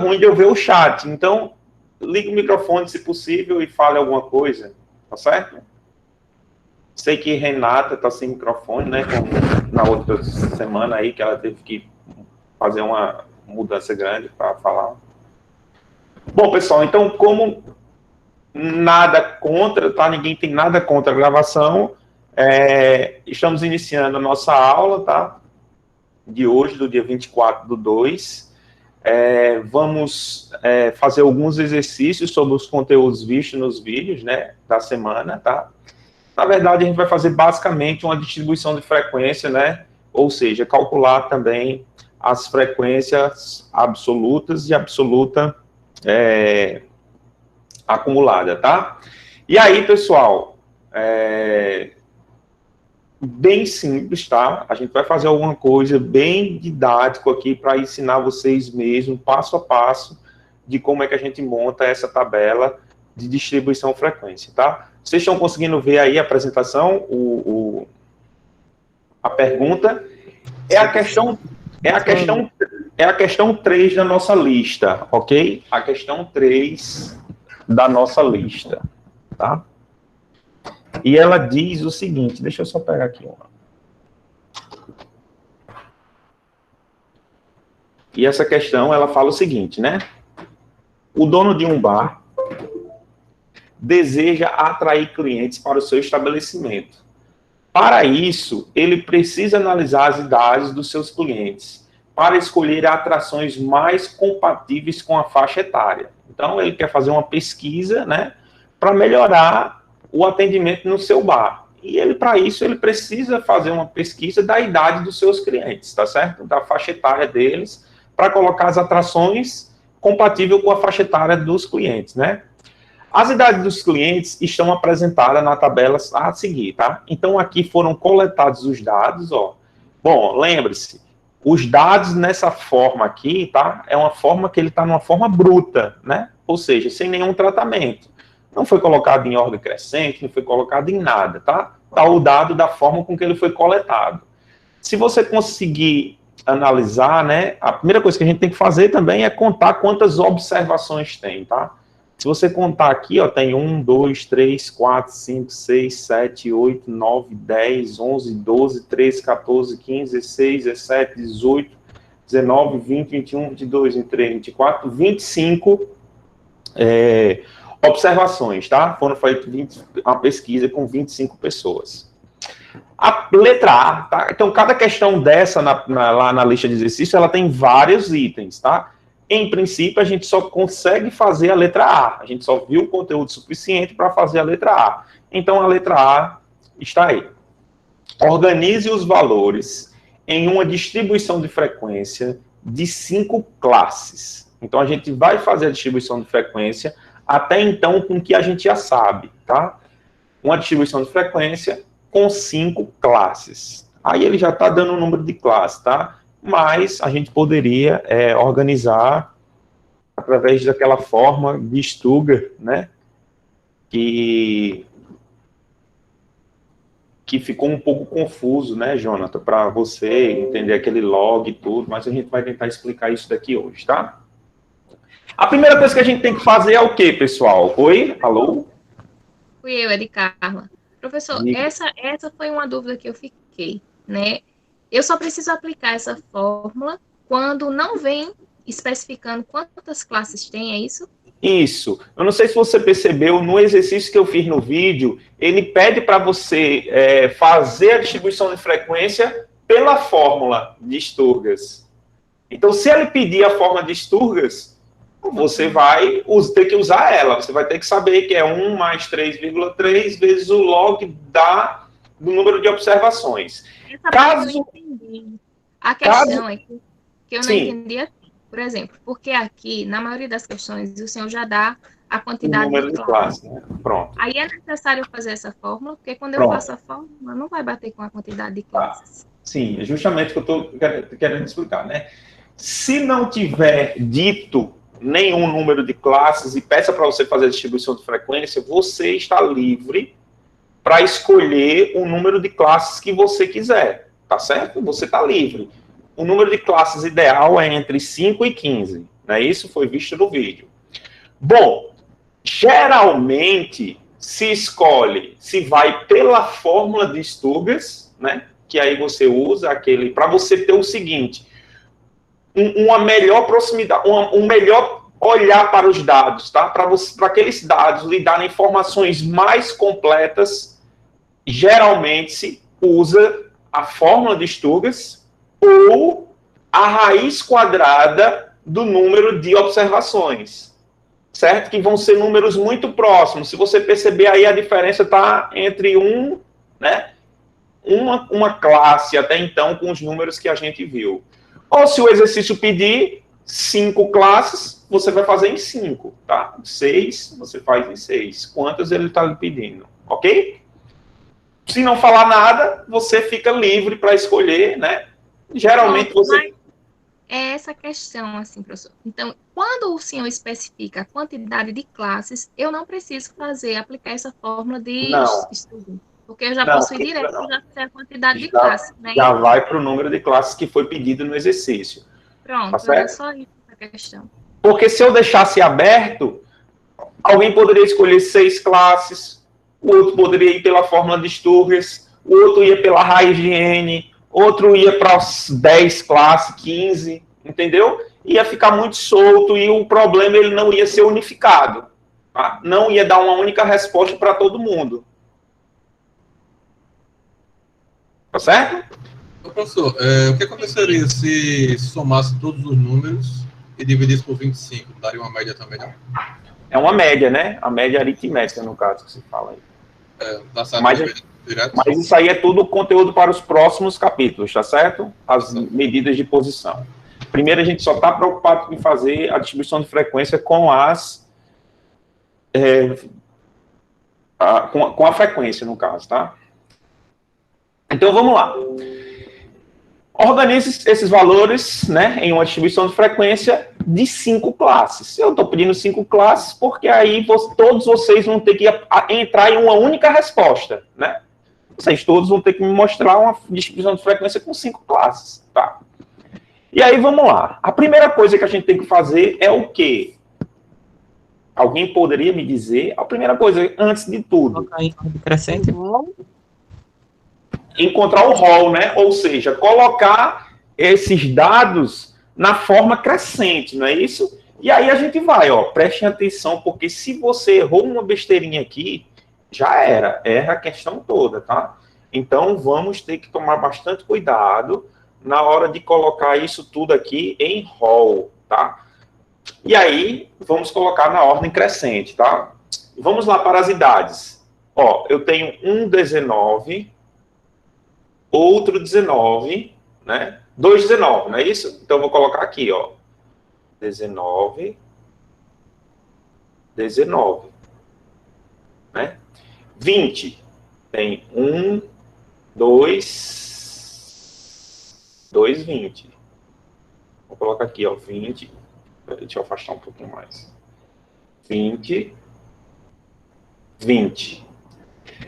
ruim de eu ver o chat. Então, ligue o microfone, se possível, e fale alguma coisa. Tá certo? Sei que Renata está sem microfone, né? Como na outra semana aí, que ela teve que fazer uma mudança grande para falar. Bom, pessoal, então, como nada contra, tá? Ninguém tem nada contra a gravação, estamos iniciando a nossa aula, tá? De hoje, do dia 24/2. Vamos fazer alguns exercícios sobre os conteúdos vistos nos vídeos, né? Da semana, tá? Na verdade, a gente vai fazer basicamente uma distribuição de frequência, né? Ou seja, calcular também as frequências absolutas e absoluta acumulada, tá? E aí, pessoal, bem simples, tá? A gente vai fazer alguma coisa bem didático aqui para ensinar vocês mesmo, passo a passo, de como é que a gente monta essa tabela de distribuição frequência, tá? Vocês estão conseguindo ver aí a apresentação, a pergunta? É a questão 3 da nossa lista, ok? A questão 3 da nossa lista, tá? E ela diz o seguinte, deixa eu só pegar aqui uma. E essa questão, ela fala o seguinte, né? O dono de um bar deseja atrair clientes para o seu estabelecimento. Para isso, ele precisa analisar as idades dos seus clientes para escolher atrações mais compatíveis com a faixa etária. Então, ele quer fazer uma pesquisa, né, para melhorar o atendimento no seu bar. E ele, para isso, ele precisa fazer uma pesquisa da idade dos seus clientes, tá certo? Da faixa etária deles, para colocar as atrações compatíveis com a faixa etária dos clientes, né? As idades dos clientes estão apresentadas na tabela a seguir, tá? Então, aqui foram coletados os dados, ó. Bom, lembre-se, os dados nessa forma aqui, tá? É uma forma que ele está numa forma bruta, né? Ou seja, sem nenhum tratamento. Não foi colocado em ordem crescente, não foi colocado em nada, tá? Tá o dado da forma com que ele foi coletado. Se você conseguir analisar, né? A primeira coisa que a gente tem que fazer também é contar quantas observações tem, tá? Se você contar aqui, ó, tem 1, 2, 3, 4, 5, 6, 7, 8, 9, 10, 11, 12, 13, 14, 15, 16, 17, 18, 19, 20, 21, 22, 23, 24, 25 observações, tá? Foram feitas uma pesquisa com 25 pessoas. A letra A, tá? Então, cada questão dessa lá na lista de exercícios, ela tem vários itens, tá? Em princípio, a gente só consegue fazer a letra A. A gente só viu o conteúdo suficiente para fazer a letra A. Então, a letra A está aí. Organize os valores em uma distribuição de frequência de 5 classes. Então, a gente vai fazer a distribuição de frequência até então com o que a gente já sabe, tá? Uma distribuição de frequência com 5 classes. Aí ele já está dando o número de classes, tá? Mas a gente poderia organizar através daquela forma de Stuger, né? Que ficou um pouco confuso, né, Jonathan, para você entender aquele log e tudo, mas a gente vai tentar explicar isso daqui hoje, tá? A primeira coisa que a gente tem que fazer é o quê, pessoal? Oi? Alô? Fui eu, é de Carla. Professor, essa foi uma dúvida que eu fiquei, né? Eu só preciso aplicar essa fórmula quando não vem especificando quantas classes tem, é isso? Isso. Eu não sei se você percebeu, no exercício que eu fiz no vídeo, ele pede para você fazer a distribuição de frequência pela fórmula de Sturgas. Então, se ele pedir a fórmula de Sturgas, você vai ter que usar ela. Você vai ter que saber que é 1 mais 3,3 vezes o log do número de observações. Essa parte eu entendi. A questão é que eu não entendi assim. Por exemplo, porque aqui, na maioria das questões, o senhor já dá a quantidade o número de classe, né? Pronto. Aí é necessário fazer essa fórmula, porque quando eu faço a fórmula, não vai bater com a quantidade de classes. Sim, é justamente o que eu estou querendo explicar, né? Se não tiver dito nenhum número de classes e peça para você fazer a distribuição de frequência, você está livre para escolher o número de classes que você quiser, tá certo? Você está livre. O número de classes ideal é entre 5 e 15, não é isso? Foi visto no vídeo. Bom, geralmente se escolhe, se vai pela fórmula de Sturges, né? Que aí você usa aquele, para você ter o seguinte, uma melhor proximidade, um melhor olhar para os dados, tá? Para aqueles dados lhe darem informações mais completas, geralmente se usa a fórmula de Sturges ou a raiz quadrada do número de observações, certo? Que vão ser números muito próximos. Se você perceber aí, a diferença está entre né? Uma classe até então com os números que a gente viu. Ou se o exercício pedir 5 classes, você vai fazer em 5, tá? 6, você faz em 6. Quantas ele está lhe pedindo, ok? Se não falar nada, você fica livre para escolher, né? Geralmente você... É essa questão, assim, professor. Então, quando o senhor especifica a quantidade de classes, eu não preciso aplicar essa fórmula de estudo. Porque eu já posso ir direto, já sei a quantidade de classes, né? Já vai para o número de classes que foi pedido no exercício. Pronto, tá, era só isso a questão. Porque se eu deixasse aberto, alguém poderia escolher 6 classes, o outro poderia ir pela fórmula de Sturges, o outro ia pela raiz de N, outro ia para as 10 classes, 15, entendeu? Ia ficar muito solto e o problema ele não ia ser unificado. Tá? Não ia dar uma única resposta para todo mundo. Tá certo? Professor, o que aconteceria se somasse todos os números e dividisse por 25? Daria uma média também, não? É uma média, né? A média aritmética, no caso, que se fala aí. Dá certo mas isso aí é tudo conteúdo para os próximos capítulos, tá certo? As medidas de posição. Primeiro, a gente só está preocupado em fazer a distribuição de frequência com com a frequência, no caso, tá? Então, vamos lá. Organize esses valores, né, em uma distribuição de frequência de 5 classes. Eu estou pedindo 5 classes porque aí todos vocês vão ter que entrar em uma única resposta, né? Vocês todos vão ter que me mostrar uma distribuição de frequência com 5 classes, tá? E aí, vamos lá. A primeira coisa que a gente tem que fazer é o quê? Alguém poderia me dizer? A primeira coisa, antes de tudo... Colocar em ordem crescente. Encontrar o rol, né? Ou seja, colocar esses dados na forma crescente, não é isso? E aí a gente vai, ó, prestem atenção, porque se você errou uma besteirinha aqui, já erra a questão toda, tá? Então, vamos ter que tomar bastante cuidado na hora de colocar isso tudo aqui em rol, tá? E aí, vamos colocar na ordem crescente, tá? Vamos lá para as idades. Ó, eu tenho um 19, outro 19, né? 2 19, não é isso? Então, eu vou colocar aqui, ó. 19, 19, né? 20, tem 1, 2, 20. Vou colocar aqui, ó, 20. Deixa eu afastar um pouquinho mais. 20, 20.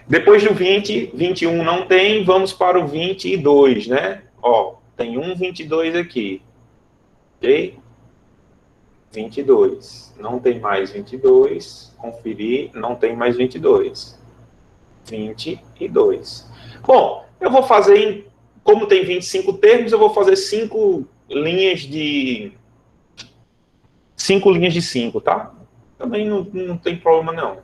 Depois do 20, 21 não tem, vamos para o 22, né? Ó, tem um 22 aqui. Ok? 22. Não tem mais 22. Conferir, não tem mais 22. 22. Bom, eu vou fazer, como tem 25 termos, eu vou fazer 5 linhas de 5, tá? Também não tem problema, não.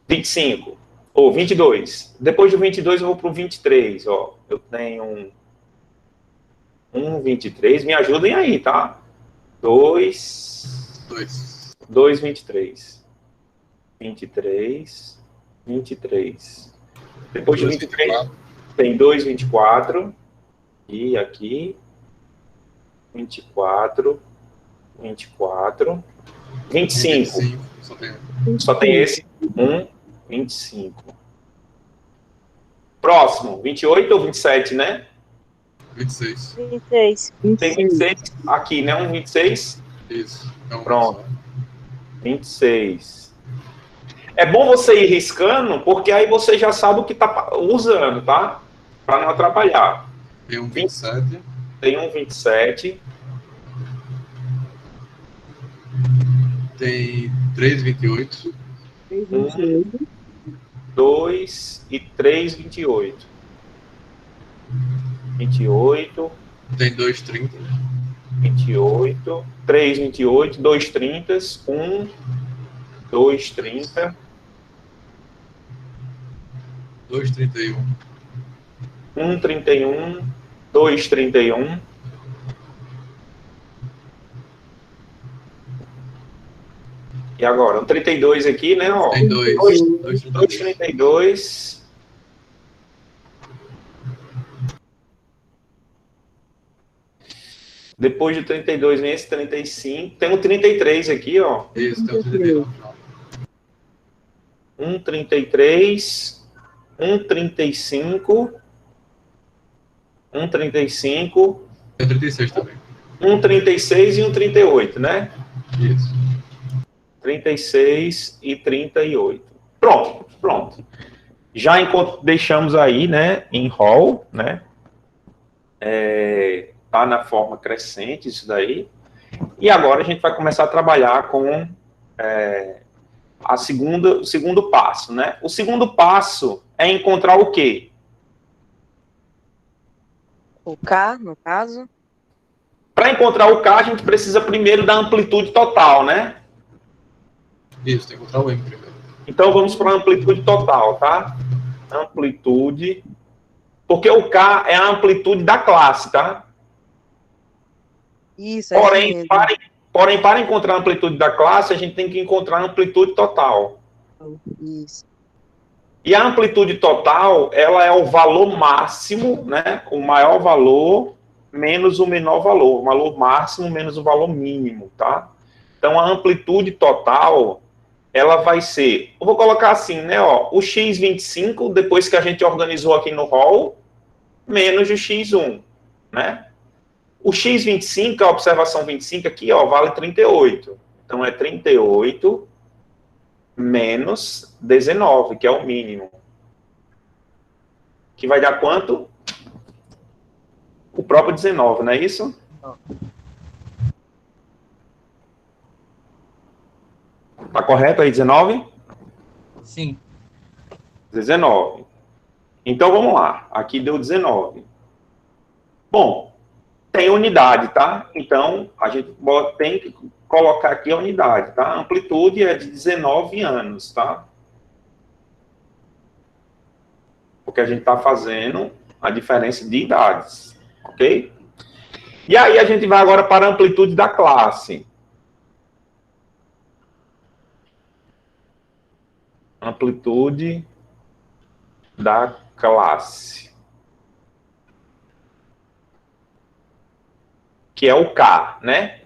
25. Ou 22. Depois do 22, eu vou para o 23, ó. Eu tenho um 23. Me ajudem aí, tá? 2, 23. 23. Depois de 23, tem 2, 24. E aqui. 24. 25. Só tem esse. 25. Próximo. 28 ou 27, né? 26. Tem 26 aqui, né? Um 26? Isso. Pronto. 26. É bom você ir riscando, porque aí você já sabe o que está usando, tá? Para não atrapalhar. Tem um 27. Tem um 27. Tem 3,28. 1, 2 e 3, 28. 28. Tem 2,30. 28. 3, 28. 2, 30. 1, 2, 30. 2,31. 1, 31. 2, 31. E agora? Um 32 aqui, né? Ó, Tem 2,32. 2,32. Depois de 32 vem esse 35. Tem um 33 aqui, ó. Isso, tem o 33 no final. 1,33. 1,35. 1,35. Tem 36 também. 1,36 e 1,38, né? Isso. 36 e 38. Pronto, pronto. Já deixamos aí, né, em Hall, né? Tá na forma crescente isso daí. E agora a gente vai começar a trabalhar com o segundo passo, né? O segundo passo é encontrar o quê? O K, no caso. Para encontrar o K, a gente precisa primeiro da amplitude total, né? Isso, tem que encontrar o M primeiro. Então vamos para a amplitude total, tá? Amplitude. Porque o K é a amplitude da classe, tá? Isso, é Porém, mesmo. para encontrar a amplitude da classe, a gente tem que encontrar a amplitude total. Isso. E a amplitude total, ela é o valor máximo, né? O maior valor menos o menor valor. O valor máximo menos o valor mínimo, tá? Então, a amplitude total, ela vai ser... Eu vou colocar assim, né? Ó, o x25, depois que a gente organizou aqui no hall, menos o x1, né? O x25, a observação 25 aqui, ó, vale 38. Então, é 38 menos 19, que é o mínimo. Que vai dar quanto? O próprio 19, não é isso? Tá correto aí, 19? Sim. 19. Então, vamos lá. Aqui deu 19. Bom, tem unidade, tá? Então, a gente tem que colocar aqui a unidade, tá? A amplitude é de 19 anos, tá? Porque a gente está fazendo a diferença de idades, ok? E aí a gente vai agora para a amplitude da classe. Amplitude da classe. Que é o K, né?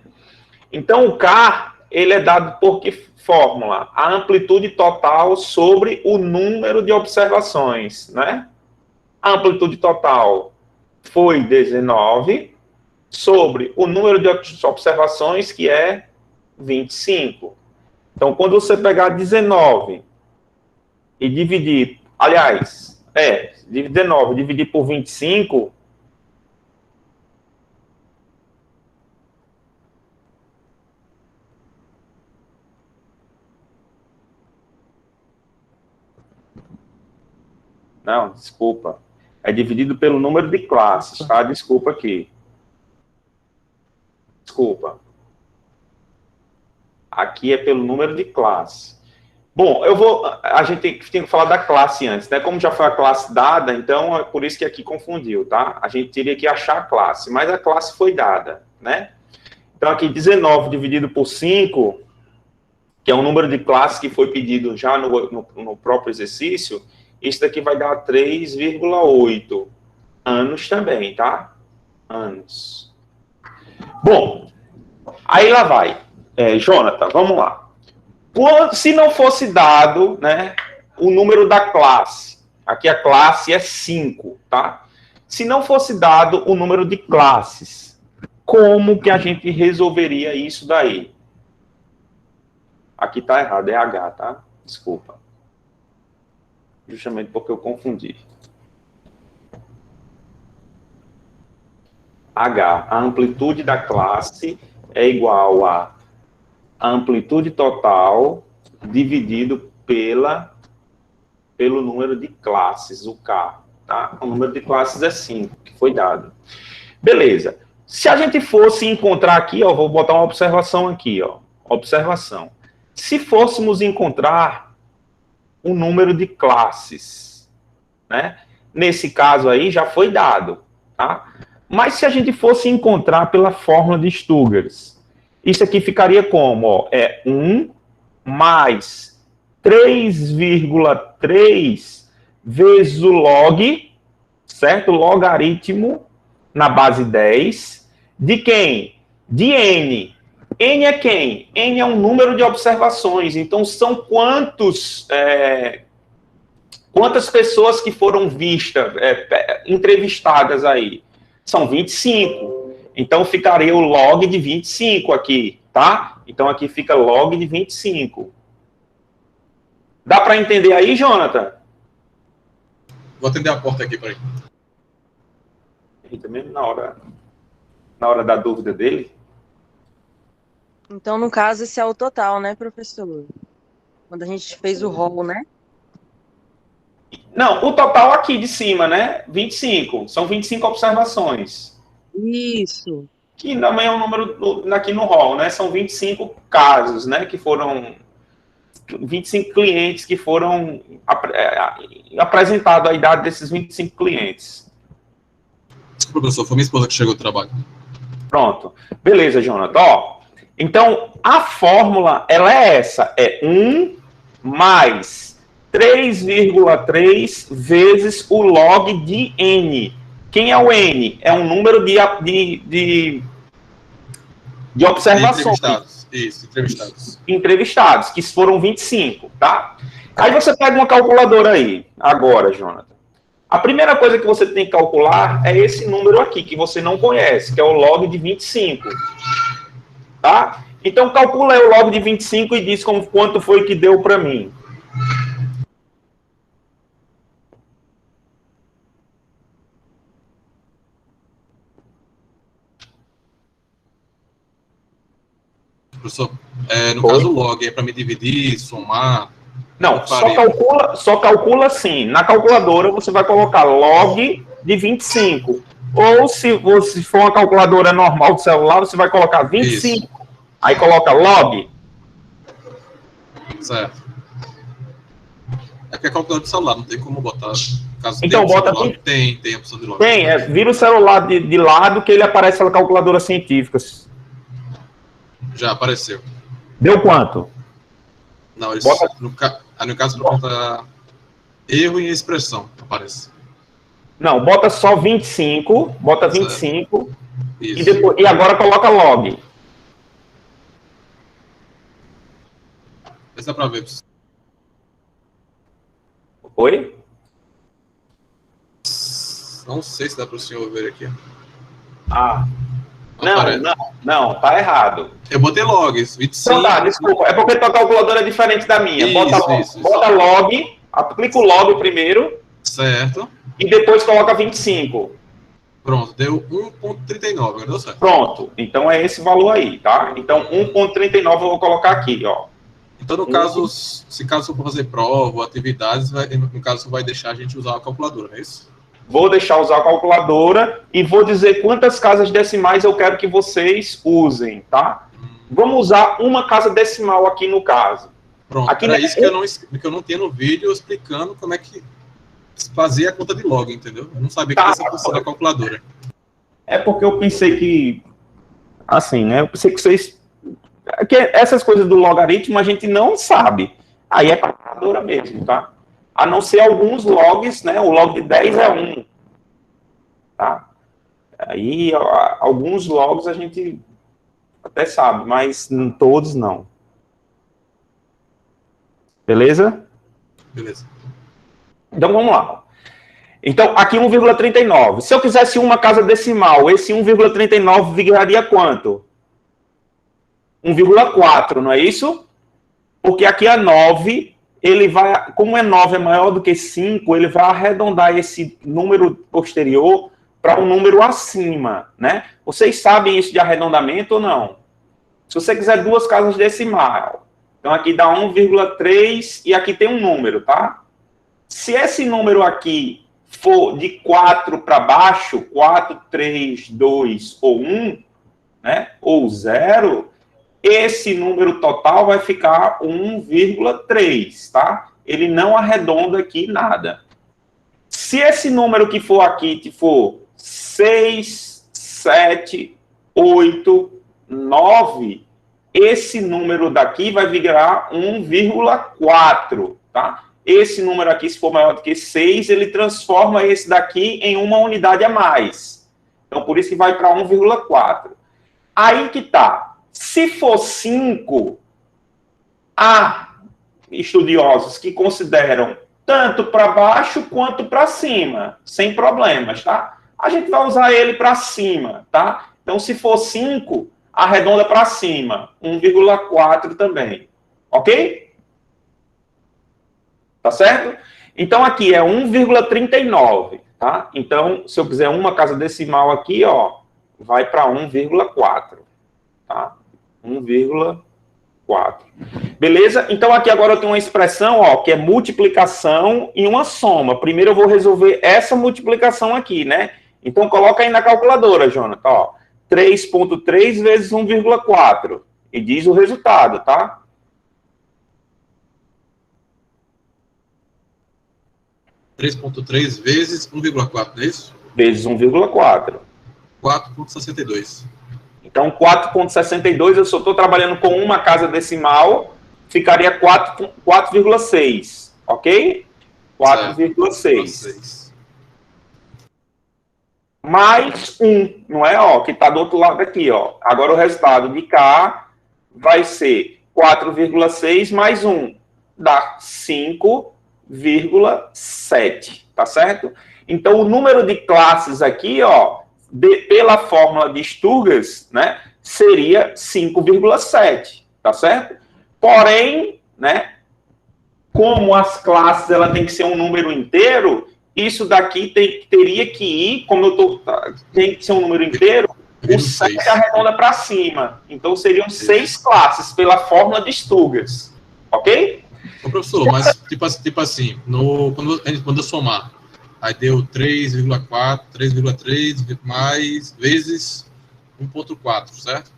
Então, o K, ele é dado por que fórmula? A amplitude total sobre o número de observações, né? A amplitude total foi 19 sobre o número de observações, que é 25. Então, quando você pegar 19 e dividir, aliás, 19 dividir por 25, não, desculpa, é dividido pelo número de classes, tá? Desculpa aqui. Desculpa. Aqui é pelo número de classes. Bom, a gente tem que falar da classe antes, né? Como já foi a classe dada, então é por isso que aqui confundiu, tá? A gente teria que achar a classe, mas a classe foi dada, né? Então aqui 19 dividido por 5, que é o número de classes que foi pedido já no próprio exercício, isso daqui vai dar 3,8 anos também, tá? Anos. Bom, aí lá vai. Jonathan, vamos lá. Se não fosse dado, né, o número da classe, aqui a classe é 5, tá? Se não fosse dado o número de classes, como que a gente resolveria isso daí? Aqui tá errado, é H, tá? Desculpa. Justamente porque eu confundi. H, a amplitude da classe é igual a a amplitude total dividido pelo número de classes, o K, tá? O número de classes é 5, que foi dado. Beleza. Se a gente fosse encontrar aqui, ó, vou botar uma observação aqui, ó. Observação. Se fôssemos encontrar um número de classes, né? Nesse caso aí já foi dado, tá? Mas se a gente fosse encontrar pela fórmula de Stugars, isso aqui ficaria como? Ó, é 1 mais 3,3 vezes o log, certo? Logaritmo na base 10, de quem? De N. N é quem? N é um número de observações. Então, são quantas pessoas que foram vistas, entrevistadas aí? São 25. Então, ficaria o log de 25 aqui, tá? Então, aqui fica log de 25. Dá para entender aí, Jonathan? Vou atender a porta aqui, peraí. Também na hora da dúvida dele. Então, no caso, esse é o total, né, professor? Quando a gente fez o rol, né? Não, o total aqui de cima, né? 25. São 25 observações. Isso. Que também é um número aqui no rol, né? São 25 casos, né? Que foram 25 clientes que foram apresentados a idade desses 25 clientes. Professor, foi minha esposa que chegou do trabalho. Pronto. Beleza, Jonathan. Ó, então, a fórmula, ela é essa. É 1 mais 3,3 vezes o log de N. Quem é o N? É um número de observações. Entrevistados. Isso, entrevistados. Entrevistados, que foram 25, tá? Aí você pega uma calculadora aí, agora, Jonathan. A primeira coisa que você tem que calcular é esse número aqui, que você não conhece, que é o log de 25. Tá? Então, calcula aí o log de 25 e diz quanto foi que deu para mim. Professor, no caso o log é para me dividir, somar. Não, só calcula assim. Na calculadora você vai colocar log de 25. Ou se for uma calculadora normal do celular, você vai colocar 25. Isso. Aí coloca log. Certo. É que é calculadora do celular, não tem como botar. Caso então bota celular, tem a opção de log. Tem, vira o celular de lado que ele aparece na calculadora científica. Já apareceu. Deu quanto? Não, isso, no caso, bota erro em expressão, aparece. Não, bota só 25, bota 25 Isso. e agora coloca log. Esse dá para ver. Oi? Não sei se dá para o senhor ver aqui. Não, tá errado. Eu botei logs, 25. Então tá, desculpa, é porque tua calculadora é diferente da minha. Bota log, aplica o log primeiro. Certo. E depois coloca 25. Pronto, deu 1,39, agora deu certo. Pronto, então é esse valor aí, tá? Então 1,39 eu vou colocar aqui, ó. Então, no caso, se caso for fazer prova ou atividades, no caso, vai deixar a gente usar a calculadora, não é isso? Vou deixar usar a calculadora e vou dizer quantas casas decimais eu quero que vocês usem, tá? Vamos usar uma casa decimal aqui no caso. Pronto, aqui era isso que eu não tinha no vídeo explicando como é que fazia a conta de log, entendeu? Eu não sabia que essa função da calculadora. É porque eu pensei que, assim, né? Eu pensei que vocês... Que essas coisas do logaritmo a gente não sabe. Aí é calculadora mesmo, tá? A não ser alguns logs, né? O log de 10 é 1. Tá? Aí, alguns logs a gente até sabe, mas todos não. Beleza? Beleza. Então, vamos lá. Então, aqui 1,39. Se eu quisesse uma casa decimal, esse 1,39 viraria quanto? 1,4, não é isso? Porque aqui é 9... ele vai, como 9 é maior do que 5, ele vai arredondar esse número posterior para um número acima, né? Vocês sabem isso de arredondamento ou não? Se você quiser duas casas decimal, então aqui dá 1,3 e aqui tem um número, tá? Se esse número aqui for de 4 para baixo, 4, 3, 2 ou 1, né, ou 0, esse número total vai ficar 1,3, tá? Ele não arredonda aqui nada. Se esse número que for aqui for 6, 7, 8, 9, esse número daqui vai virar 1,4, tá? Esse número aqui, se for maior do que 6, ele transforma esse daqui em uma unidade a mais. Então, por isso que vai para 1,4. Aí que tá. Se for 5, há estudiosos que consideram tanto para baixo quanto para cima, sem problemas, tá? A gente vai usar ele para cima, tá? Então, se for 5, arredonda para cima, 1,4 também, ok? Tá certo? Então, aqui é 1,39, tá? Então, se eu quiser uma casa decimal aqui, ó, vai para 1,4, tá? 1,4. Beleza? Então, aqui agora eu tenho uma expressão, ó, que é multiplicação e uma soma. Primeiro eu vou resolver essa multiplicação aqui, né? Então, coloca aí na calculadora, Jonathan, ó. 3,3 vezes 1,4. E diz o resultado, tá? (3,3 vezes 1,4, não é isso? Vezes 1,4. 4,62. Então, 4,62, eu só estou trabalhando com uma casa decimal, ficaria 4,6, ok? 4,6. Mais 1, não é? Ó, que está do outro lado aqui, ó. Agora o resultado de cá vai ser 4,6 mais 1, dá 5,7, tá certo? Então, o número de classes aqui, ó, pela fórmula de Sturges, né, seria 5,7, tá certo? Porém, né, como as classes ela tem que ser um número inteiro, isso daqui teria que ir, como eu tô, tem que ser um número inteiro, o 7 arredonda para cima. Então, seriam 6 classes pela fórmula de Sturges, ok? Ô, professor, mas tipo assim, quando eu somar, aí deu 3,4, 3,3 mais vezes 1,4, certo?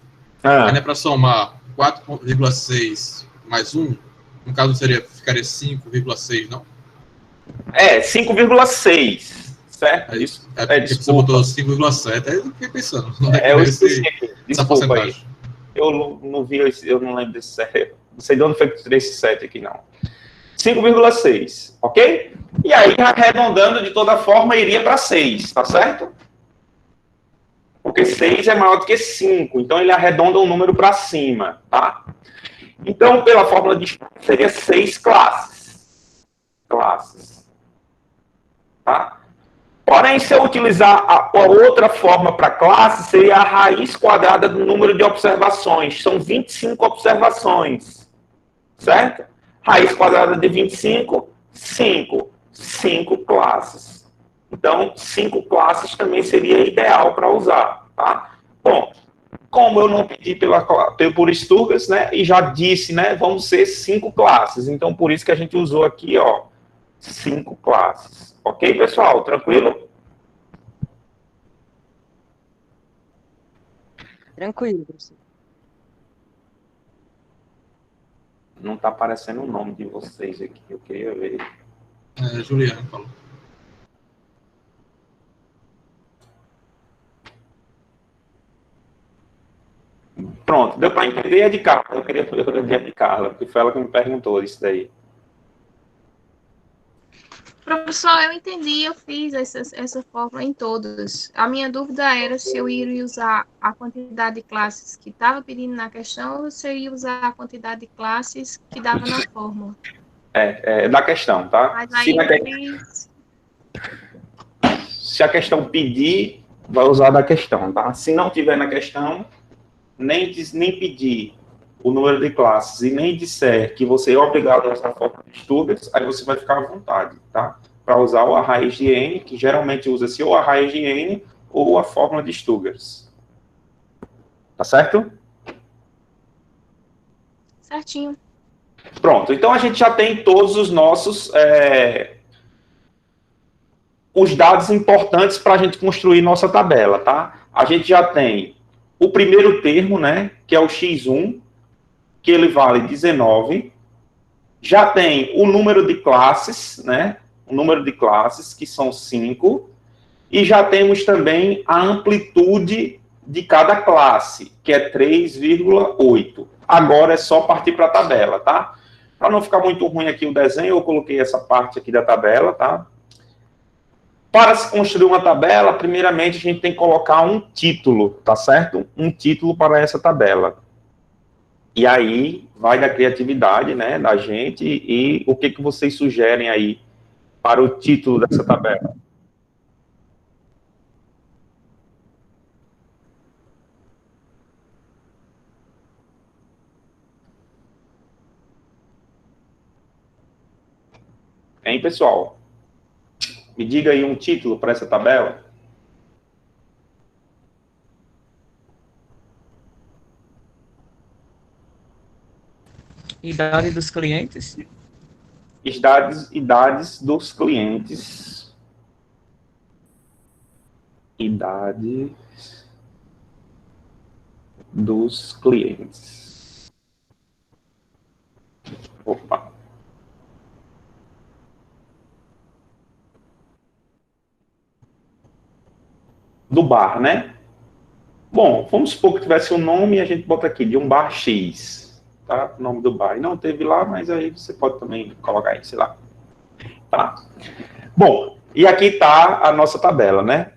Aí não é para somar 4,6 mais 1, no caso ficaria 5,6, não? É, 5,6, certo? É isso. Desculpa. Você botou 5,7, aí eu fiquei pensando. Eu esqueci. Desculpa aí. Eu não vi, eu não lembro desse certo. Não sei de onde foi que tirei esse 7 aqui, não. 5,6, ok? E aí, arredondando de toda forma, iria para 6, tá certo? Porque 6 é maior do que 5, então ele arredonda um número para cima, tá? Então, pela fórmula de Sturges, seria 6 classes. Tá? Porém, se eu utilizar a outra forma para classe, seria a raiz quadrada do número de observações. São 25 observações, certo? Raiz quadrada de 25, 5. 5 classes. Então, 5 classes também seria ideal para usar, tá? Bom, como eu não pedi por Sturges, né, e já disse, né, vão ser 5 classes. Então, por isso que a gente usou aqui, ó, 5 classes. Ok, pessoal? Tranquilo? Tranquilo, professor. Não está aparecendo o nome de vocês aqui, eu queria ver. Juliano falou. Pronto, deu para entender a de Carla. Eu queria ver a de Carla, porque foi ela que me perguntou isso daí. Professor, eu entendi, eu fiz essa fórmula em todos. A minha dúvida era se eu iria usar a quantidade de classes que estava pedindo na questão ou se eu ia usar a quantidade de classes que dava na fórmula. É da questão, tá? Mas aí se a questão pedir, vai usar da questão, tá? Se não tiver na questão, nem pedir o número de classes e nem disser que você é obrigado a usar a fórmula de Sturges, aí você vai ficar à vontade, tá? Para usar a raiz de n, que geralmente usa-se ou a raiz de n ou a fórmula de Sturges. Tá certo? Certinho. Pronto, então a gente já tem todos os nossos os dados importantes para a gente construir nossa tabela, tá? A gente já tem o primeiro termo, né, que é o x1, que ele vale 19. Já tem o número de classes, né, o número de classes, que são 5. E já temos também a amplitude de cada classe, que é 3,8. Agora é só partir para a tabela, tá? Para não ficar muito ruim aqui o desenho, eu coloquei essa parte aqui da tabela, tá? Para se construir uma tabela, primeiramente a gente tem que colocar um título, tá certo? Um título para essa tabela. E aí vai da criatividade, né, da gente, e o que vocês sugerem aí para o título dessa tabela? Hein, pessoal? Me diga aí um título para essa tabela. Idade dos clientes. Idades dos clientes. Idades dos clientes. Opa. Do bar, né? Bom, vamos supor que tivesse um nome e a gente bota aqui, de um bar X, tá? O nome do bar. E não teve lá, mas aí você pode também colocar aí, sei lá. Tá? Bom, e aqui está a nossa tabela, né?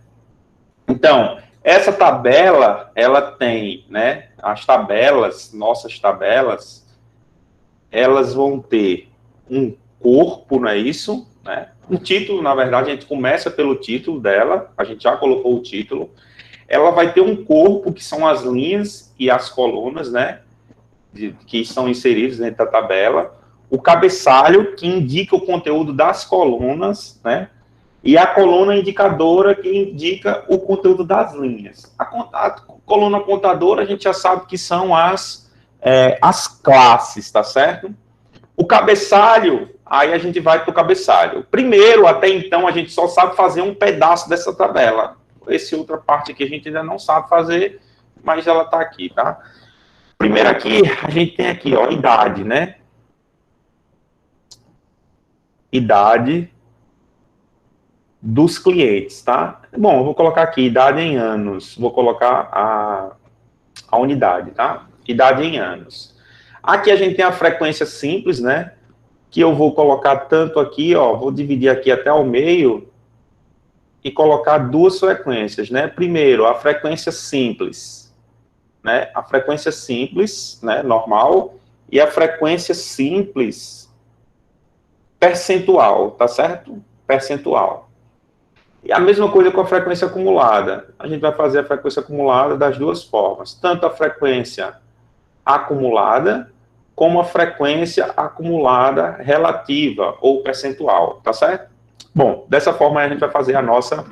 Então, essa tabela, ela tem, né? As tabelas, nossas tabelas, elas vão ter um corpo, não é isso? Né? Um título, na verdade, a gente começa pelo título dela, a gente já colocou o título. Ela vai ter um corpo, que são as linhas e as colunas, né? Que estão inseridos dentro da tabela. O cabeçalho, que indica o conteúdo das colunas, né? E a coluna indicadora, que indica o conteúdo das linhas. A coluna contadora, a gente já sabe que são as classes, tá certo? O cabeçalho, aí a gente vai para o cabeçalho. Primeiro, até então, a gente só sabe fazer um pedaço dessa tabela. Essa outra parte aqui a gente ainda não sabe fazer, mas ela está aqui, tá? Primeiro aqui, a gente tem aqui, ó, idade, né? Idade dos clientes, tá? Bom, eu vou colocar aqui idade em anos. Vou colocar a unidade, tá? Idade em anos. Aqui a gente tem a frequência simples, né? Que eu vou colocar tanto aqui, ó, vou dividir aqui até o meio e colocar duas frequências, né? Primeiro, a frequência simples, né? A frequência simples, né? Normal, e a frequência simples percentual, tá certo? Percentual. E a mesma coisa com a frequência acumulada. A gente vai fazer a frequência acumulada das duas formas, tanto a frequência acumulada como a frequência acumulada relativa ou percentual, tá certo? Bom, dessa forma a gente vai fazer a nossa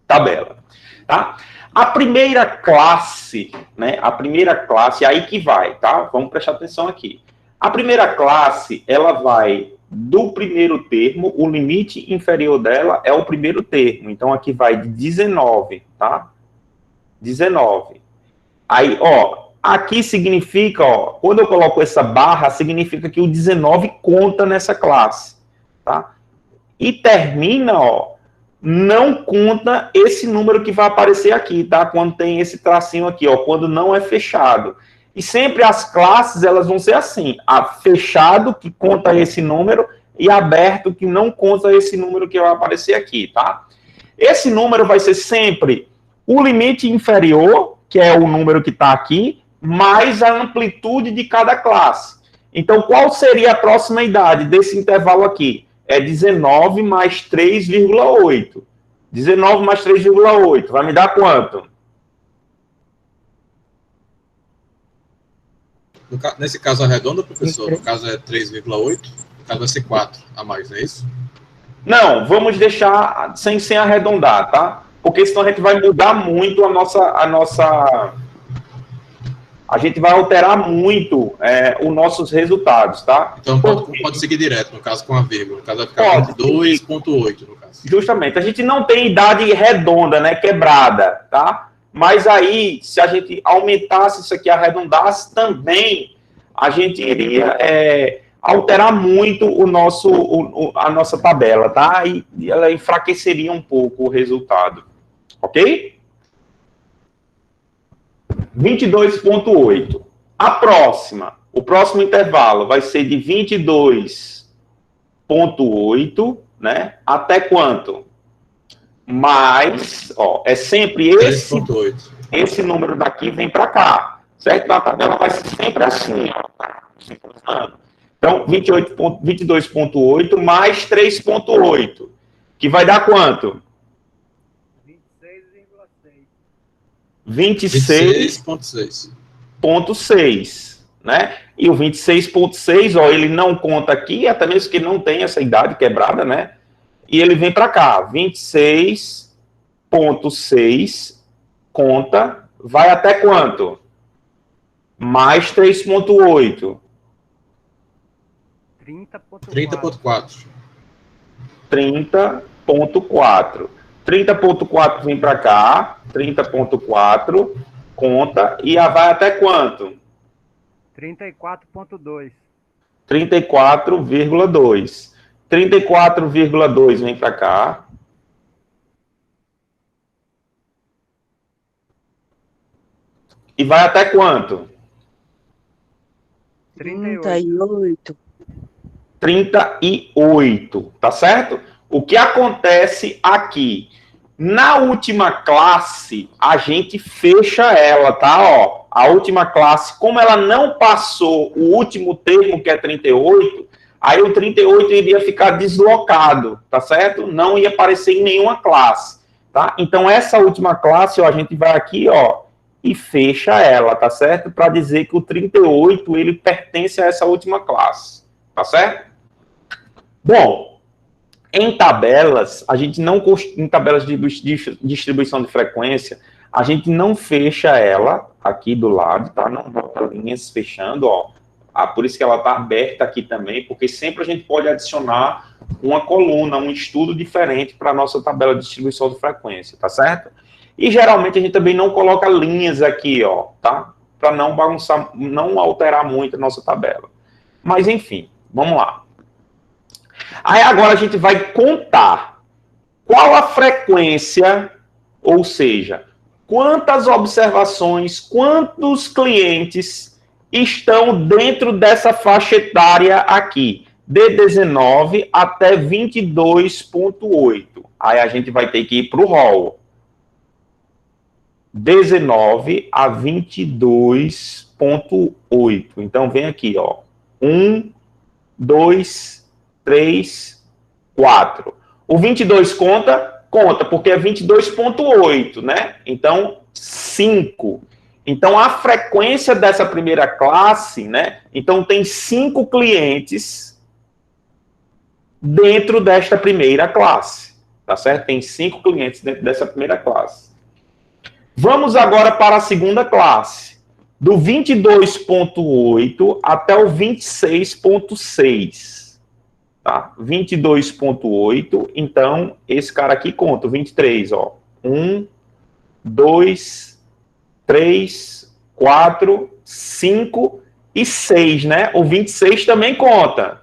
tabela, tá? A primeira classe, né? A primeira classe, aí que vai, tá? Vamos prestar atenção aqui. A primeira classe, ela vai do primeiro termo, o limite inferior dela é o primeiro termo. Então, aqui vai de 19, tá? 19. Aí, ó, aqui significa, ó, quando eu coloco essa barra, significa que o 19 conta nessa classe, tá? E termina, ó, não conta esse número que vai aparecer aqui, tá? Quando tem esse tracinho aqui, ó, quando não é fechado. E sempre as classes, elas vão ser assim, a fechado, que conta esse número, e aberto, que não conta esse número que vai aparecer aqui, tá? Esse número vai ser sempre o limite inferior, que é o número que está aqui, mais a amplitude de cada classe. Então, qual seria a próxima idade desse intervalo aqui? É 19 mais 3,8. 19 mais 3,8. Vai me dar quanto? Nesse caso arredonda, professor, no caso é 3,8, no caso vai ser 4 a mais, não é isso? Não, vamos deixar sem arredondar, tá? Porque senão a gente vai mudar muito a a gente vai alterar muito os nossos resultados, tá? Então pode seguir direto, no caso com a vírgula. No caso vai ficar 22,8, no caso. Justamente. A gente não tem idade redonda, né? Quebrada, tá? Mas aí, se a gente aumentasse isso aqui, arredondasse, também a gente iria alterar muito a nossa tabela, tá? E ela enfraqueceria um pouco o resultado. Ok? 22,8. O próximo intervalo vai ser de 22,8, né? Até quanto? Mais, é sempre esse número daqui vem para cá, certo? A tabela vai ser sempre assim, Então, 22,8 mais 3,8, que vai dar quanto? 26,6, né? E o 26,6, ele não conta aqui, até mesmo que não tem essa idade quebrada, né? E ele vem para cá, 26,6, conta, vai até quanto? Mais 3,8. 30,4. 30,4. 30,4 vem para cá, 30,4, conta, e vai até quanto? 34,2. 34,2. 34,2 vem para cá. E vai até quanto? 38. 38, tá certo? O que acontece aqui? Na última classe, a gente fecha ela, tá? A última classe, como ela não passou o último termo, que é 38, aí o 38 iria ficar deslocado, tá certo? Não ia aparecer em nenhuma classe, tá? Então, essa última classe, a gente vai aqui, e fecha ela, tá certo? Para dizer que o 38, ele pertence a essa última classe, tá certo? Bom, em tabelas, a gente não, em tabelas de distribuição de frequência, a gente não fecha ela aqui do lado, tá? Não bota linhas fechando, por isso que ela tá aberta aqui também, porque sempre a gente pode adicionar uma coluna, um estudo diferente para a nossa tabela de distribuição de frequência, tá certo? E geralmente a gente também não coloca linhas aqui, tá? Para não bagunçar, não alterar muito a nossa tabela. Mas enfim, vamos lá. Aí agora a gente vai contar qual a frequência, ou seja, quantas observações, quantos clientes estão dentro dessa faixa etária aqui, de 19 até 22,8. Aí a gente vai ter que ir para o rol. 19 a 22,8. Então vem aqui, 1, 2, 3, 4. O 22 conta, porque é 22,8, né? Então, 5. Então, a frequência dessa primeira classe, né? Então, tem 5 clientes dentro desta primeira classe, tá certo? Tem 5 clientes dentro dessa primeira classe. Vamos agora para a segunda classe. Do 22,8 até o 26,6. Tá? 22,8. Então, esse cara aqui conta. 23, 1, 2, 3, 4, 5 e 6, né? O 26 também conta.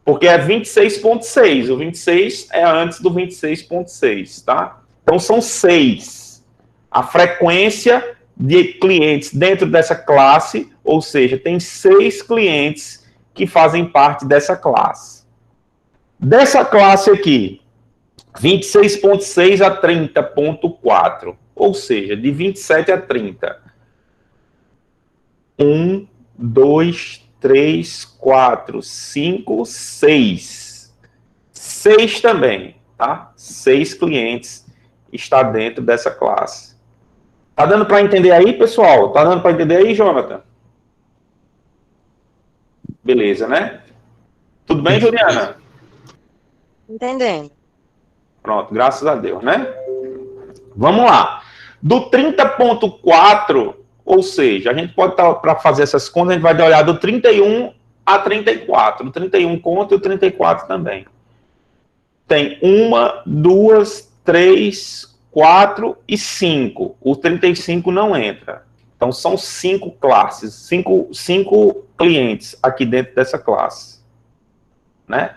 Porque é 26,6. O 26 é antes do 26,6, tá? Então, são 6. A frequência de clientes dentro dessa classe, ou seja, tem 6 clientes que fazem parte dessa classe. Dessa classe aqui, 26,6 a 30,4, ou seja, de 27 a 30. 1, 2, 3, 4, 5, 6. 6 também, tá? 6 clientes está dentro dessa classe. Tá dando para entender aí, pessoal? Tá dando para entender aí, Jonathan? Beleza, né? Tudo bem, Juliana? Entendendo. Pronto, graças a Deus, né? Vamos lá. Do 30,4, Ou seja, a gente pode estar, para fazer essas contas, a gente vai olhar do 31 a 34. O 31 conta e o 34 também. Tem 1, 2, 3, 4 e 5. O 35 não entra. Então, são 5 classes, 5 clientes aqui dentro dessa classe. Né?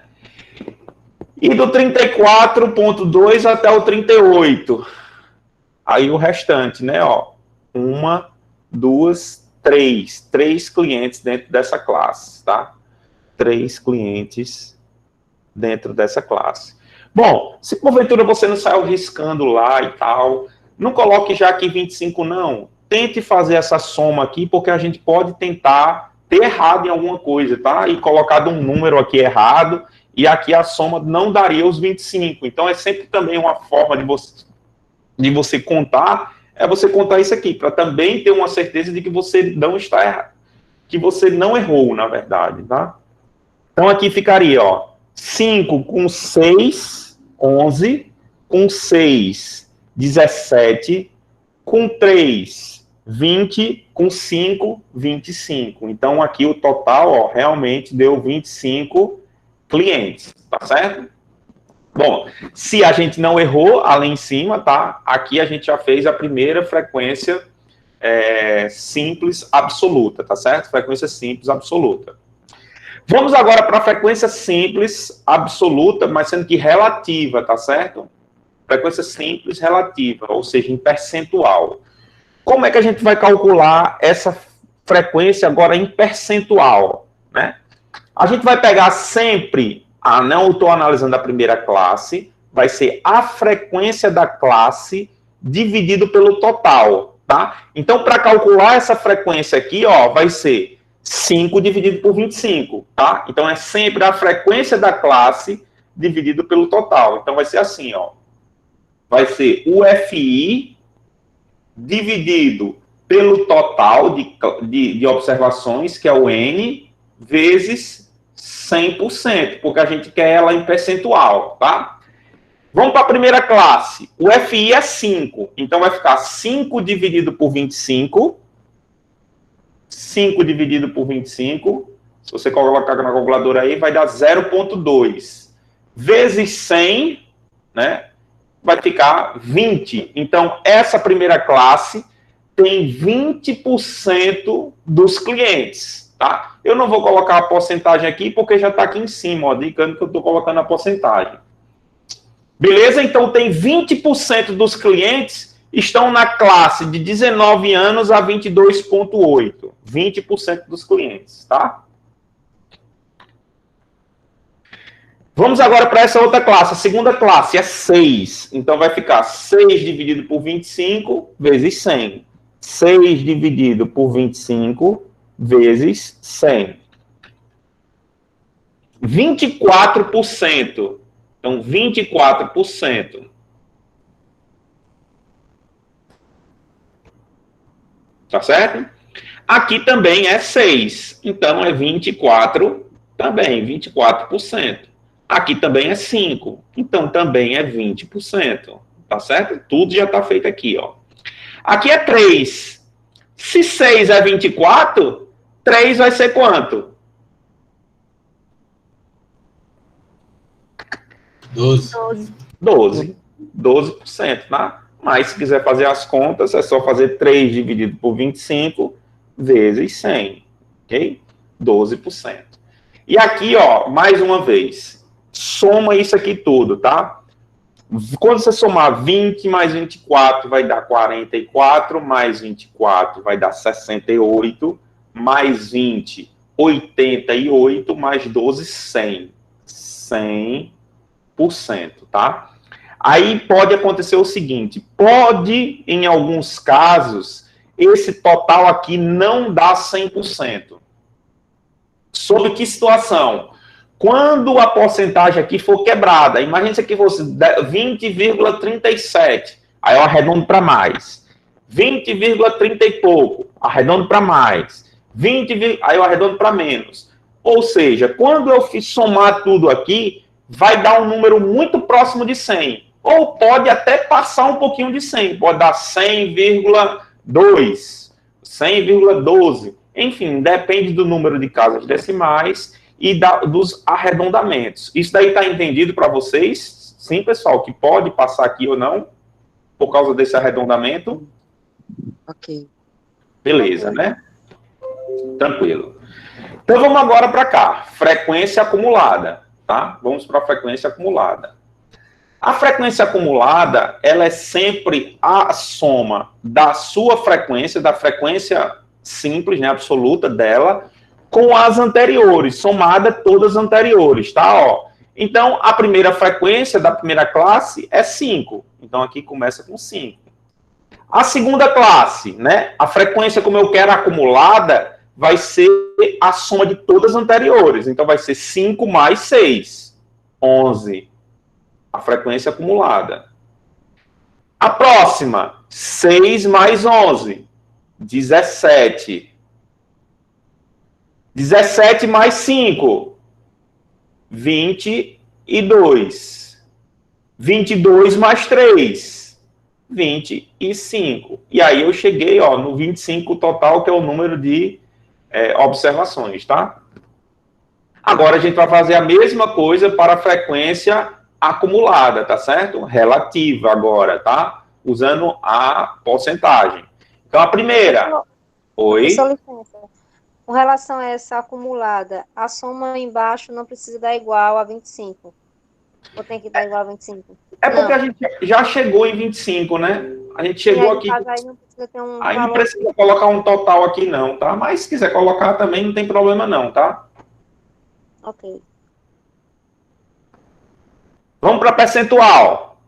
E do 34.2 até o 38. Aí o restante, né? Ó, 1, 2, 3. 3 clientes dentro dessa classe, tá? 3 clientes dentro dessa classe. Bom, se porventura você não saiu riscando lá e tal, não coloque já aqui 25 não. Tente fazer essa soma aqui, porque a gente pode tentar ter errado em alguma coisa, tá? E colocado um número aqui errado, e aqui a soma não daria os 25. Então, é sempre também uma forma de você contar, é você contar isso aqui, para também ter uma certeza de que você não está errado, que você não errou, na verdade, tá? Então, aqui ficaria, ó, 5 com 6, 11, com 6, 17, com 3, 20, com 5, 25. Então, aqui o total, ó, realmente deu 25 clientes, tá certo? Bom, se a gente não errou, ali em cima, tá? Aqui a gente já fez a primeira frequência simples absoluta, tá certo? Frequência simples absoluta. Vamos agora para a frequência simples absoluta, mas sendo que relativa, tá certo? Frequência simples relativa, ou seja, em percentual. Como é que a gente vai calcular essa frequência agora em percentual, né? A gente vai pegar sempre, não estou analisando a primeira classe, vai ser a frequência da classe dividido pelo total, tá? Então, para calcular essa frequência aqui, ó, vai ser 5 dividido por 25, tá? Então, é sempre a frequência da classe dividido pelo total. Então, vai ser assim, ó. Vai ser o FI dividido pelo total de observações, que é o N, vezes 100%, porque a gente quer ela em percentual, tá? Vamos para a primeira classe. O FI é 5, então vai ficar 5 dividido por 25. 5 dividido por 25, se você colocar na calculadora aí, vai dar 0,2. Vezes 100, né? Vai ficar 20. Então, essa primeira classe tem 20% dos clientes, tá? Eu não vou colocar a porcentagem aqui, porque já está aqui em cima, ó, indicando que eu estou colocando a porcentagem. Beleza? Então, tem 20% dos clientes estão na classe de 19 anos a 22,8. 20% dos clientes, tá? Vamos agora para essa outra classe. A segunda classe é 6. Então, vai ficar 6 dividido por 25 vezes 100. 6 dividido por 25 vezes 100. 24%. Então, 24%. Tá certo? Aqui também é 6. Então, é 24 também, 24%. Aqui também é 5. Então, também é 20%. Tá certo? Tudo já está feito aqui, ó. Aqui é 3. Se 6 é 24, 3 vai ser quanto? 12. 12%, tá? Mas se quiser fazer as contas, é só fazer 3 dividido por 25 vezes 100, ok? 12%. E aqui, ó, mais uma vez, soma isso aqui tudo, tá? Quando você somar 20 mais 24 vai dar 44, mais 24 vai dar 68, mais 20, 88, mais 12, 100. 100%, tá? Aí pode acontecer o seguinte, pode, em alguns casos, esse total aqui não dá 100%. Sob que situação? Quando a porcentagem aqui for quebrada, imagine se aqui fosse 20,37, aí eu arredondo para mais. 20,30 e pouco, arredondo para mais. 20, aí eu arredondo para menos. Ou seja, quando eu somar tudo aqui, vai dar um número muito próximo de 100. Ou pode até passar um pouquinho de 100. Pode dar 100,2. 100,12. Enfim, depende do número de casas decimais e dos arredondamentos. Isso daí está entendido para vocês? Sim, pessoal, que pode passar aqui ou não, por causa desse arredondamento? Ok. Beleza, né? Tranquilo. Então, vamos agora para cá. Frequência acumulada, tá? Vamos para a frequência acumulada. A frequência acumulada, ela é sempre a soma da sua frequência, da frequência simples, né, absoluta dela, com as anteriores, somada todas as anteriores, tá? Ó. Então, a primeira frequência da primeira classe é 5. Então, aqui começa com 5. A segunda classe, né? A frequência, como eu quero acumulada, vai ser a soma de todas as anteriores. Então, vai ser 5 mais 6, 11. A frequência acumulada. A próxima, 6 mais 11, 17. 17 mais 5, 22. 22 mais 3, 25. E aí eu cheguei, ó, no 25 total, que é o número de observações, tá? Agora a gente vai fazer a mesma coisa para a frequência acumulada, tá certo? Relativa agora, tá? Usando a porcentagem. Então, a primeira. Oi? Só licença. Com relação a essa acumulada, a soma embaixo não precisa dar igual a 25? Ou tem que dar igual a 25? É porque a gente já chegou em 25, né? A gente chegou aqui. Aí não precisa ter um Aí não valor. precisa colocar um total aqui, não, tá? Mas se quiser colocar também, não tem problema, não, tá? Ok. Vamos para percentual.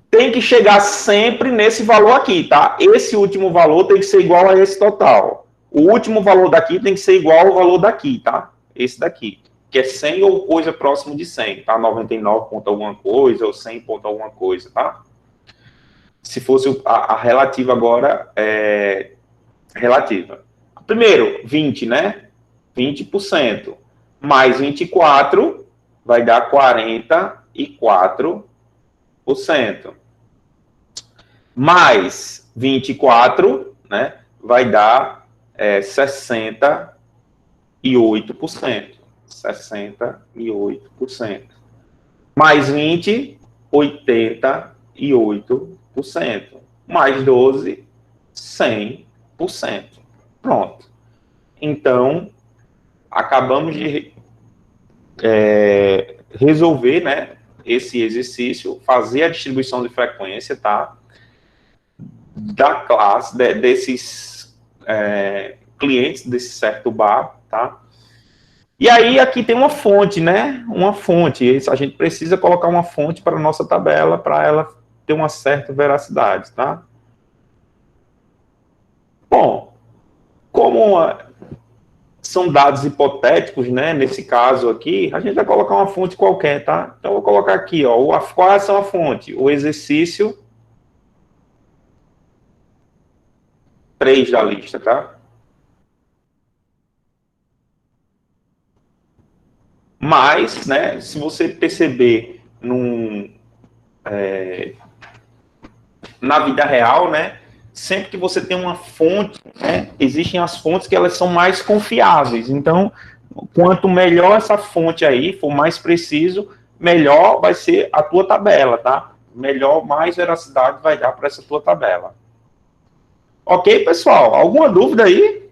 Tem que chegar sempre nesse valor aqui, tá? Esse último valor tem que ser igual a esse total. O último valor daqui tem que ser igual ao valor daqui, tá? Esse daqui, que é 100 ou coisa próximo de 100, tá? 99 ponto alguma coisa ou 100 ponto alguma coisa, tá? Se fosse a relativa agora, relativa. Primeiro, 20, né? 20%. Mais 24 vai dar 44%. Mais 24, né? Vai dar 68%. 68%. Mais 20, 88%. Mais 12, 100%. Pronto. Então, acabamos de resolver, né, esse exercício, fazer a distribuição de frequência, tá? Da classe, desses clientes desse certo bar, tá? E aí, aqui tem uma fonte, né? Uma fonte. A gente precisa colocar uma fonte para a nossa tabela, para ela ter uma certa veracidade, tá? Bom, como são dados hipotéticos, né? Nesse caso aqui, a gente vai colocar uma fonte qualquer, tá? Então, eu vou colocar aqui, ó, quais são a fonte? O exercício 3 da lista, tá? Mas, né, se você perceber na vida real, né, sempre que você tem uma fonte, né, existem as fontes que elas são mais confiáveis. Então, quanto melhor essa fonte aí, for mais preciso, melhor vai ser a tua tabela, tá? Melhor, mais veracidade vai dar para essa tua tabela. Ok, pessoal? Alguma dúvida aí?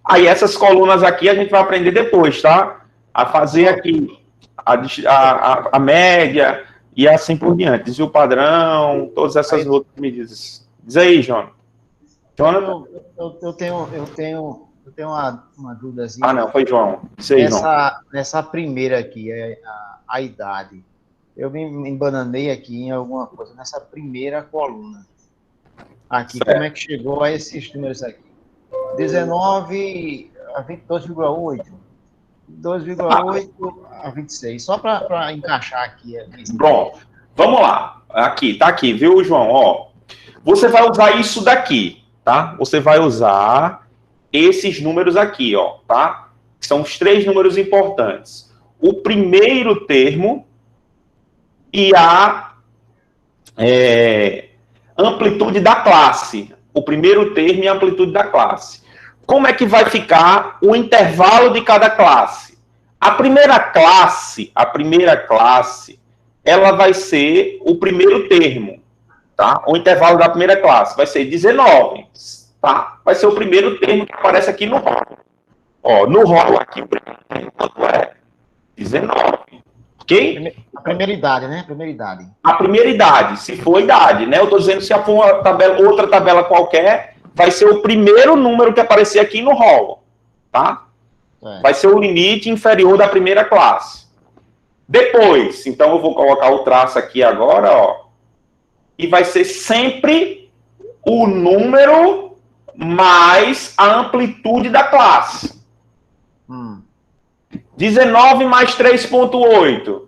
Aí, essas colunas aqui a gente vai aprender depois, tá? A fazer aqui a média e assim por diante. Desvio padrão, todas essas outras medidas. Diz aí, João. Jonathan? Eu tenho uma dúvidazinha. Ah, não, foi João. Isso aí, João. Nessa primeira aqui, a idade. Eu me embananei aqui em alguma coisa, nessa primeira coluna. Aqui, certo. Como é que chegou a esses números aqui? 19 a 22,8. 2,8 a 26. Só para encaixar aqui. Bom, vamos lá. Aqui, tá aqui, viu, João? Ó, você vai usar isso daqui, tá? Você vai usar esses números aqui, ó, tá? Que são os 3 números importantes. O primeiro termo e a amplitude da classe. o primeiro termo e a amplitude da classe. Como é que vai ficar o intervalo de cada classe? A primeira classe, ela vai ser o primeiro termo, tá? O intervalo da primeira classe vai ser 19, tá? Vai ser o primeiro termo que aparece aqui no rol. Ó, no rol aqui, o primeiro termo é 19. Ok? A primeira idade, né? A primeira idade, se for idade, né? Eu estou dizendo se for uma tabela, outra tabela qualquer, vai ser o primeiro número que aparecer aqui no rol, tá? Vai ser o limite inferior da primeira classe. Depois, então eu vou colocar o traço aqui agora, ó, e vai ser sempre o número mais a amplitude da classe. 19 mais 3,8.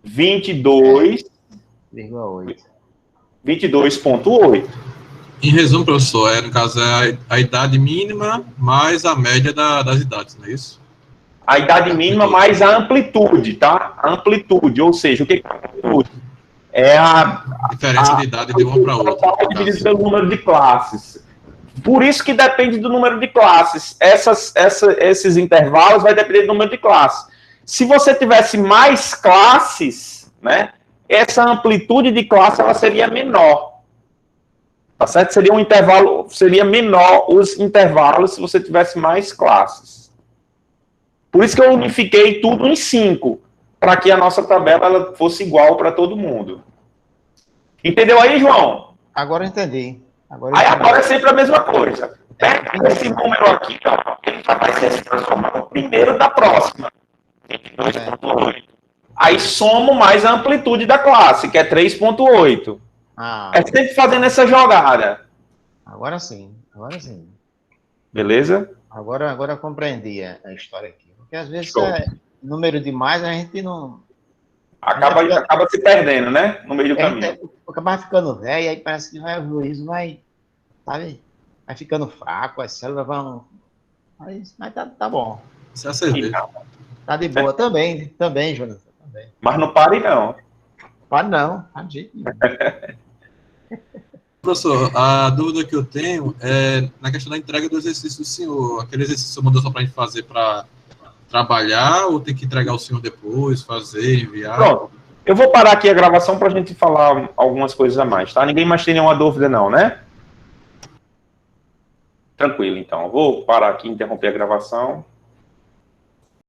22,8. Em resumo, professor, no caso, é a idade mínima mais a média das idades, não é isso? A idade mínima mais a amplitude, tá? A amplitude, ou seja, o que é a amplitude? É a diferença de idade de uma para outra. Dividido pelo número de classes. Por isso que depende do número de classes. Esses intervalos vai depender do número de classes. Se você tivesse mais classes, né, essa amplitude de classe ela seria menor. Tá certo? Seria um intervalo, seria menor os intervalos se você tivesse mais classes. Por isso que eu unifiquei tudo em 5, para que a nossa tabela ela fosse igual para todo mundo. Entendeu aí, João? Agora eu entendi. Agora é sempre a mesma coisa. Pega esse número aqui, ó, ele já vai ser transformado no primeiro da próxima. 22,8. Aí somo mais a amplitude da classe, que é 3,8. É sempre fazendo essa jogada. Agora sim. Beleza? Agora eu compreendi a história aqui. Porque às vezes número demais a gente não... Acaba se perdendo, né? No meio do caminho. Acaba ficando velho, aí parece que o juízo vai, sabe? Vai ficando fraco, as células vão... Mas tá bom. Isso é certeza. Tá de boa também, Jonathan. Também. Mas não pare, não. Pare não, tá de jeito nenhum. Professor, a dúvida que eu tenho é na questão da entrega do exercício do senhor. Aquele exercício o senhor mandou só para a gente fazer para trabalhar ou tem que entregar o senhor depois, fazer, enviar? Pronto. Eu vou parar aqui a gravação para a gente falar algumas coisas a mais, tá? Ninguém mais tem nenhuma dúvida, não, né? Tranquilo, então. Eu vou parar aqui e interromper a gravação.